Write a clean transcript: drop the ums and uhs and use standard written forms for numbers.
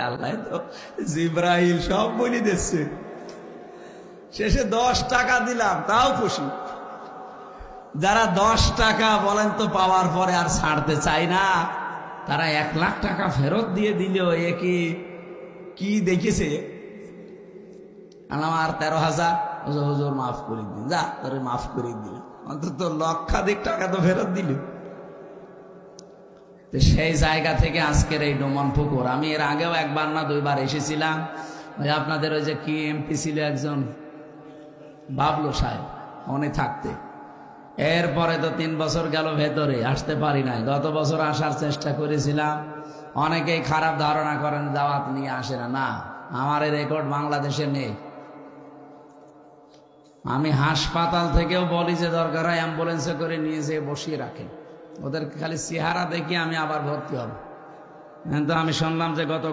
আল্লাহ তো জিব্রাইল সব বলি দিচ্ছে। শেষে 10 টাকা দিলাম, তাও খুশি। যারা 10 টাকা বলেন তো পাওয়ার পরে আর ছাড়তে চায় না, তারা 1 লাখ টাকা ফেরত দিয়ে দিল। এ কি দেখেছে? আমার 13,000 হুজুর মাফ করে দিন, যা তোরে মাফ করে দিল, অন্তত লক্ষাধিক টাকা তো ফেরত দিল। সেই জায়গা থেকে আজকের এই ডোমন পুকুর। আমি এর আগেও 1বার না 2বার এসেছিলাম। ওই আপনাদের ওই যে কি এমপি ছিল একজন, বাবলু সাহেব, উনি থাকতে। এরপরে তো 3 বছর গেল ভেতরে, আসতে পারি নাই। গত বছর আসার চেষ্টা করেছিলাম। অনেকেই খারাপ ধারণা করেন দাওয়াত নিয়ে আসে না। না, আমার এই রেকর্ড বাংলাদেশে নেই। আমি হাসপাতাল থেকেও বলি যে দরকার হয় অ্যাম্বুলেন্সে করে নিয়ে যেয়ে বসিয়ে রাখেন, ওদের খালি চেহারা দেখি আমি আবার ভর্তি হব। কিন্তু আমি শুনলাম যে গত